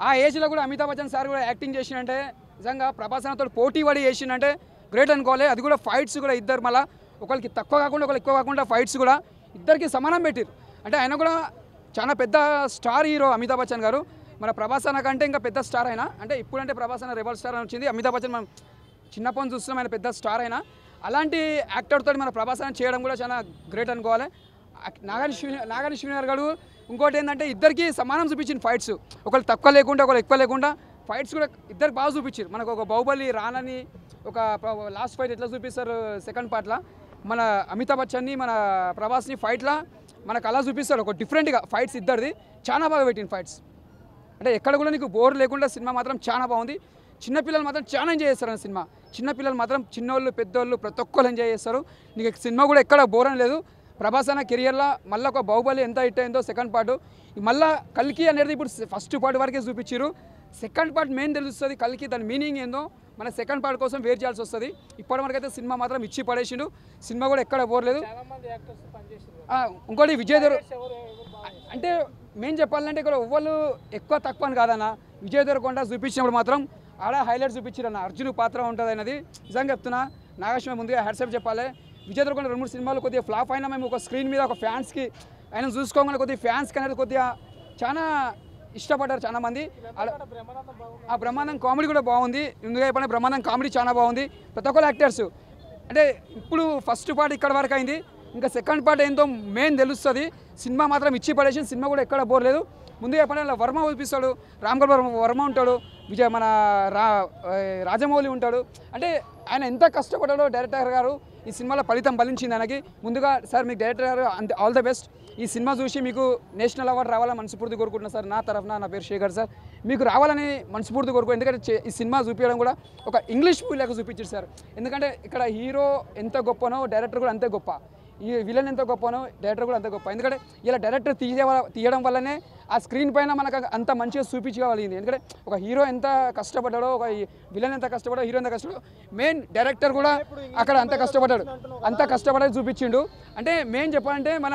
ఆ ఏజ్లో కూడా అమితాబ్ బచ్చన్ సార్ కూడా యాక్టింగ్ చేసిందంటే నిజంగా ప్రభాస్ అన్నతో పోటీ పడి చేసిందంటే గ్రేట్ అనుకోవాలి. అది కూడా ఫైట్స్ కూడా ఇద్దరు మళ్ళీ ఒకరికి తక్కువ కాకుండా ఒకరికి ఎక్కువ కాకుండా ఫైట్స్ కూడా ఇద్దరికి సమానం పెట్టారు. అంటే ఆయన కూడా చాలా పెద్ద స్టార్ హీరో అమితాబ్ బచ్చన్ గారు. మన ప్రభాస్ అన్న కంటే ఇంకా పెద్ద స్టార్ అయినా, అంటే ఇప్పుడంటే ప్రభాస్ అన్న రెబల్ స్టార్ అని వచ్చింది. అమితాబ్ బచ్చన్ మనం చిన్నప్పటి నుంచి చూస్తున్నాం, ఆయన పెద్ద స్టార్ అయినా. అలాంటి యాక్టర్తో మన ప్రభాస్ అన్న చేయడం కూడా చాలా గ్రేట్ అనుకోవాలి. నాగేశ్వరి గారు ఇంకోటి ఏంటంటే ఇద్దరికి సమానం చూపించింది ఫైట్స్. ఒకళ్ళు తక్కువ లేకుండా ఒకళ్ళు ఎక్కువ లేకుండా ఫైట్స్ కూడా ఇద్దరికి బాగా చూపించారు. మనకు ఒక బాహుబలి రానని ఒక లాస్ట్ ఫైట్ ఎట్లా చూపిస్తారు సెకండ్ పార్ట్లో, మన అమితాబ్ బచ్చన్ని మన ప్రభాస్ని ఫైట్లో మనకు అలా చూపిస్తారు. ఒక డిఫరెంట్గా ఫైట్స్ ఇద్దరిది చాలా బాగా పెట్టింది ఫైట్స్. అంటే ఎక్కడ కూడా నీకు బోర్ లేకుండా సినిమా మాత్రం చాలా బాగుంది. చిన్నపిల్లలు మాత్రం చాలా ఎంజాయ్ చేస్తారు అన్న సినిమా. చిన్నపిల్లలు మాత్రం చిన్నోళ్ళు పెద్దోళ్ళు ప్రతి ఒక్కళ్ళు ఎంజాయ్ చేస్తారు. నీకు సినిమా కూడా ఎక్కడ బోర్ అని లేదు. ప్రభాస్ అన్న కెరియర్లో మళ్ళీ ఒక బాహుబలి ఎంత హిట్ అయిందో సెకండ్ పార్ట్, మళ్ళీ కల్కి అనేది ఇప్పుడు ఫస్ట్ పార్ట్ వరకే చూపించారు. సెకండ్ పార్ట్ మెయిన్ తెలుస్తుంది కల్కి, దాని మీనింగ్ ఏందో మన సెకండ్ పార్ట్ కోసం వెయిట్ చేయాల్సి వస్తుంది. ఇప్పటివరకు అయితే సినిమా మాత్రం ఇచ్చి పడేసిండు. సినిమా కూడా ఎక్కడ పోరలేదు. ఇంకోటి విజయ్ దేవరకొండ అంటే మెయిన్ చెప్పాలంటే ఇక్కడ ఎవ్వరు ఎక్కువ తక్కువ అని కాదన్న. విజయ్ దేవరకొండ చూపించినప్పుడు మాత్రం ఆడ హైలైట్ చూపించారు అన్న. అర్జున్ పాత్ర ఉంటుంది అనేది నిజంగా చెప్తున్నా. నాగేశ్వర ముందుగా హ్యాట్సాప్ చెప్పాలి. విజయ్ దేవరకొండ 2-3 సినిమాలు కొద్దిగా ఫ్లాప్ అయినా మేము ఒక స్క్రీన్ మీద ఒక ఫ్యాన్స్కి ఆయన చూసుకోగానే కొద్దిగా ఫ్యాన్స్కి అనేది కొద్దిగా చాలా ఇష్టపడ్డారు చాలా మంది. ఆ బ్రహ్మాండం కామెడీ కూడా బాగుంది. ముందుగా చెప్పిన బ్రహ్మాండం కామెడీ చాలా బాగుంది. ప్రతి ఒక్కరు యాక్టర్స్ అంటే ఇప్పుడు ఫస్ట్ పార్ట్ ఇక్కడ వరకు అయింది, ఇంకా సెకండ్ పార్ట్ ఏందో మెయిన్ తెలుస్తుంది. సినిమా మాత్రం ఇచ్చి పడేసి సినిమా కూడా ఎక్కడ బోర్లేదు. ముందుగా చెప్పిన వర్మ చూపిస్తాడు, రామ్ గోపాల్ వర్మ ఉంటాడు, మన రాజమౌళి ఉంటాడు. అంటే ఆయన ఎంత కష్టపడ్డాడో డైరెక్టర్ గారు ఈ సినిమాలో ఫలితం ఫలించింది ఆయనకి. ముందుగా సార్ మీకు డైరెక్టర్ గారు ఆల్ ద బెస్ట్. ఈ సినిమా చూసి మీకు నేషనల్ అవార్డు రావాలని మనస్ఫూర్తి కోరుకుంటున్నాను సార్. నా తరఫున నా పేరు శేఖర్ సార్. మీకు రావాలని మనస్ఫూర్తి కోరుకో. ఎందుకంటే ఈ సినిమా చూపించడం కూడా ఒక ఇంగ్లీష్ మూవీలాగా చూపించారు సార్. ఎందుకంటే ఇక్కడ హీరో ఎంత గొప్పనో డైరెక్టర్ కూడా అంతే గొప్ప, ఈ విలన్ ఎంత గొప్పనో డైరెక్టర్ కూడా అంత గొప్ప. ఎందుకంటే ఇలా డైరెక్టర్ తీయడం వల్లనే ఆ స్క్రీన్ పైన మనకు అంత మంచిగా చూపించగలిగింది. ఎందుకంటే ఒక హీరో ఎంత కష్టపడ్డాడో, ఒక విలన్ ఎంత కష్టపడ్డాడో, హీరో ఎంత కష్టపడ్డాడో, మెయిన్ డైరెక్టర్ కూడా అక్కడ అంత కష్టపడ్డాడు చూపించిండు. అంటే మెయిన్ చెప్పాలంటే మన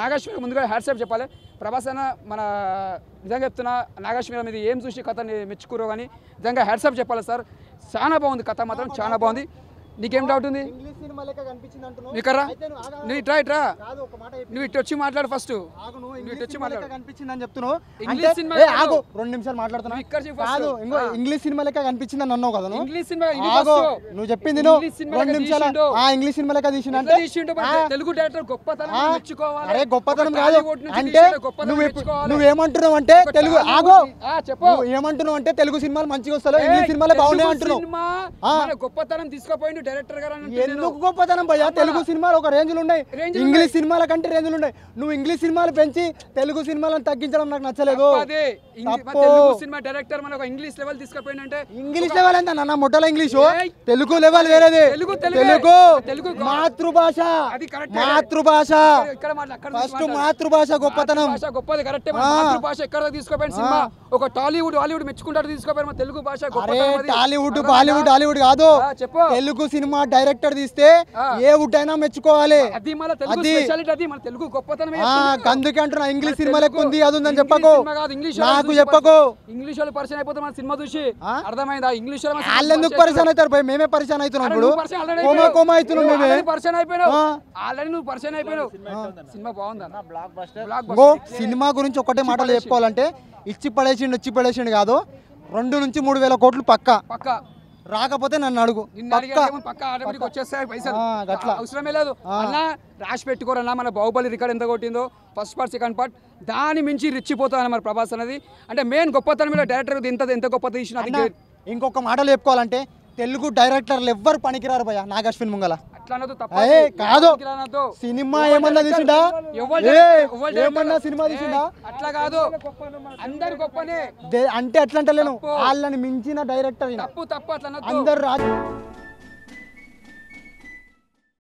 నాగేశ్వరి ముందుగా హ్యాట్సాప్ చెప్పాలి. ప్రభాస్ అన్న మన నిజంగా చెప్తున్నా నాగేశ్వరి మీద ఏం చూసి కథని మెచ్చుకురో కానీ నిజంగా హ్యాట్సాప్ చెప్పాలి సార్. చాలా బాగుంది కథ మాత్రం చాలా బాగుంది. నీకేం డౌట్ ఉంది? నీకరా నువ్వు ఇట్రా నువ్వు ఇటు వచ్చి మాట్లాడు. ఫస్ట్ నువ్వు ఇటు వచ్చి కనిపించిందని చెప్తున్నావు. 2 నిమిషాలు మాట్లాడుతున్నావు. ఇంగ్లీష్ సినిమా లెక్క కనిపించింది అని అన్నావు కదా. నువ్వు చెప్పింది 2 నిమిషాలు ఇంగ్లీష్ సినిమా లెక్క తీసిందంటే తెలుగు డైరెక్టర్ గొప్పతనం మెచ్చుకోవాలి. అరే గొప్పతనం కాదు అంటే నువ్వేమంటున్నావు అంటే తెలుగు ఏమంటున్నావు అంటే తెలుగు సినిమాలు మంచిగా వస్తాయి, ఇంగ్లీష్ సినిమాలే బాగున్నాయి అంటున్నావు. గొప్పతనం తీసుకుపోయిండు డైరెక్టర్ గారు. ఎందుకు గొప్పతనం భయ్యా? తెలుగు సినిమాలు ఒక రేంజ్లు ఉన్నాయి, ఇంగ్లీష్ సినిమాల కంటే రేంజ్లు ఉన్నాయి. నువ్వు ఇంగ్లీష్ సినిమాలు పెంచి తెలుగు సినిమాలను తగ్గించడం నాకు నచ్చలేదు. డైరెక్టర్ మన ఇంగ్లీష్ లెవెల్ తీసుకుపోయిందంటే ఇంగ్లీష్ లెవెల్ ఎంత నాన్న? మొట్టల ఇంగ్లీష్, తెలుగు లెవెల్ వేరేది. తెలుగు మాతృభాష, మాతృభాష ఫస్ట్ మాతృభాష గొప్పతనం గొప్పది కరెక్ట్. మాతృభాష ఎక్కడ తీసుకుపోయిన సినిమా ఒక టాలీవుడ్ హాలీవుడ్ మెచ్చుకుంటాడు తీసుకుపోయిన తెలుగు భాష. టాలీవుడ్ బాలీవుడ్ హాలీవుడ్ కాదు, తెలుగు సినిమా డైరెక్టర్ తీస్తే ఏ వుడ్ అయినా మెచ్చుకోవాలి. తెలుగు గొప్పతనం అందుకే అంటున్నా ఇంగ్లీష్ సినిమా లెక్క ఉంది అది ఉందని చెప్పకు, నాకు చెప్పకు. ఇంగ్లీష్ వాళ్ళు పరిచయం అయిపోతే మన సినిమా చూసి అర్థమైందా? ఇంగ్లీష్ వాళ్ళు ఎందుకు పరిచయం అవుతారు? మేమే పరిచయం అవుతున్నాం. ఇప్పుడు కోమా అవుతున్నాం, మేమే పరిచయం అయిపోయినావు. ఆల్రెడీ నువ్వు పరిచయం అయిపోయినావు. సినిమా బాగుందా? సినిమా గురించి ఒకటే మాటలు చెప్పుకోవాలంటే ఇచ్చి పడేసిండు కాదు, 2 నుంచి 3 వేల కోట్లు పక్కా. రాకపోతే నన్ను అడుగు, అవసరమే లేదు అన్నా. రాసి పెట్టుకోరన్నా మన బాహుబలి రికార్డ్ ఎంత కొట్టిందో ఫస్ట్ పార్ట్ సెకండ్ పార్ట్, దాని మించి రెచ్చిపోతాను మన ప్రభాస్ అనేది. అంటే మెయిన్ గొప్పతనం మీద డైరెక్టర్ ఎంత గొప్ప తీసిన. ఇంకొక మాటలు చెప్పుకోవాలంటే తెలుగు డైరెక్టర్లు ఎవ్వరు పనికిరారు భయ్యా నాగేశ్వరి ముంగల. కాదు సినిమా ఏమన్నా తీసిండా? ఏమన్నా సినిమా తీసిండా? అట్లా కాదు, అందరు గొప్పనే అంటే అట్లా అంటలేను. వాళ్ళని మించిన డైరెక్టర్ తప్పు అట్లా అందరు